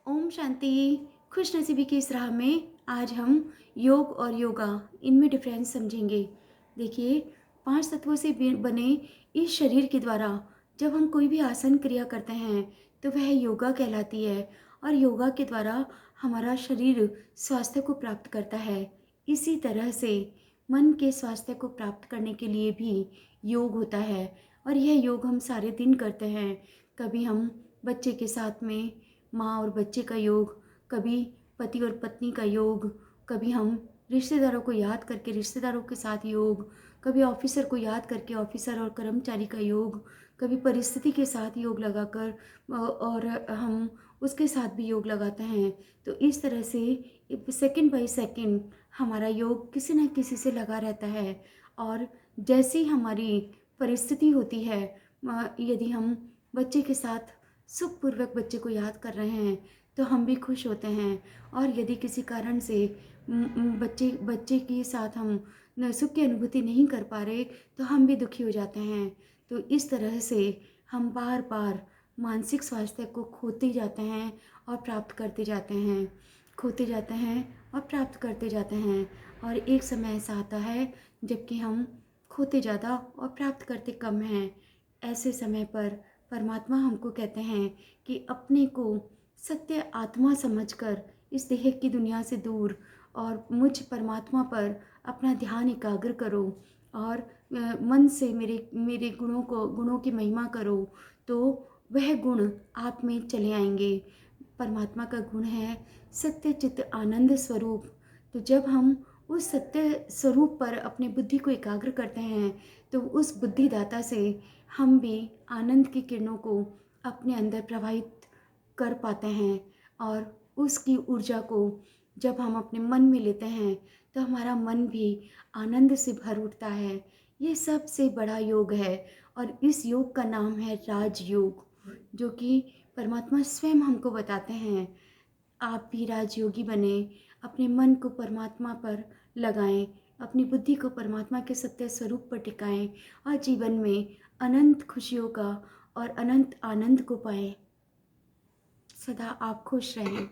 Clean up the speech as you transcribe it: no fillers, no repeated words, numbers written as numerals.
ओम शांति। खुश नसीबी की इस राह में आज हम योग और योगा इनमें डिफरेंस समझेंगे। देखिए, 5 तत्वों से बने इस शरीर के द्वारा जब हम कोई भी आसन क्रिया करते हैं तो वह योगा कहलाती है। और योगा के द्वारा हमारा शरीर स्वास्थ्य को प्राप्त करता है। इसी तरह से मन के स्वास्थ्य को प्राप्त करने के लिए भी योग होता है। और यह योग हम सारे दिन करते हैं। कभी हम बच्चे के साथ में माँ और बच्चे का योग, कभी पति और पत्नी का योग, कभी हम रिश्तेदारों को याद करके रिश्तेदारों के साथ योग, कभी ऑफिसर को याद करके ऑफिसर और कर्मचारी का योग, कभी परिस्थिति के साथ योग लगाकर और हम उसके साथ भी योग लगाते हैं। तो इस तरह से सेकंड बाय सेकंड हमारा योग किसी न किसी से लगा रहता है। और जैसी हमारी परिस्थिति होती है, यदि हम बच्चे के साथ सुखपूर्वक बच्चे को याद कर रहे हैं तो हम भी खुश होते हैं। और यदि किसी कारण से बच्चे बच्चे के साथ हम सुख की अनुभूति नहीं कर पा रहे तो हम भी दुखी हो जाते हैं। तो इस तरह से हम बार बार मानसिक स्वास्थ्य को खोते जाते हैं और प्राप्त करते जाते हैं, खोते जाते हैं और प्राप्त करते जाते हैं। और एक समय ऐसा आता है जबकि हम खोते ज़्यादा और प्राप्त करते कम हैं। ऐसे समय पर परमात्मा हमको कहते हैं कि अपने को सत्य आत्मा समझकर इस देह की दुनिया से दूर और मुझ परमात्मा पर अपना ध्यान एकाग्र करो और मन से मेरे मेरे गुणों की महिमा करो तो वह गुण आप में चले आएंगे। परमात्मा का गुण है सत्य चित्त आनंद स्वरूप। तो जब हम उस सत्य स्वरूप पर अपनी बुद्धि को एकाग्र करते हैं तो उस बुद्धिदाता से हम भी आनंद की किरणों को अपने अंदर प्रवाहित कर पाते हैं। और उसकी ऊर्जा को जब हम अपने मन में लेते हैं तो हमारा मन भी आनंद से भर उठता है। ये सबसे बड़ा योग है और इस योग का नाम है राजयोग, जो कि परमात्मा स्वयं हमको बताते हैं। आप भी राजयोगी बने, अपने मन को परमात्मा पर लगाएं, अपनी बुद्धि को परमात्मा के सत्य स्वरूप पर टिकाएं और जीवन में अनंत खुशियों का और अनंत आनंद को पाएं। सदा आप खुश रहें।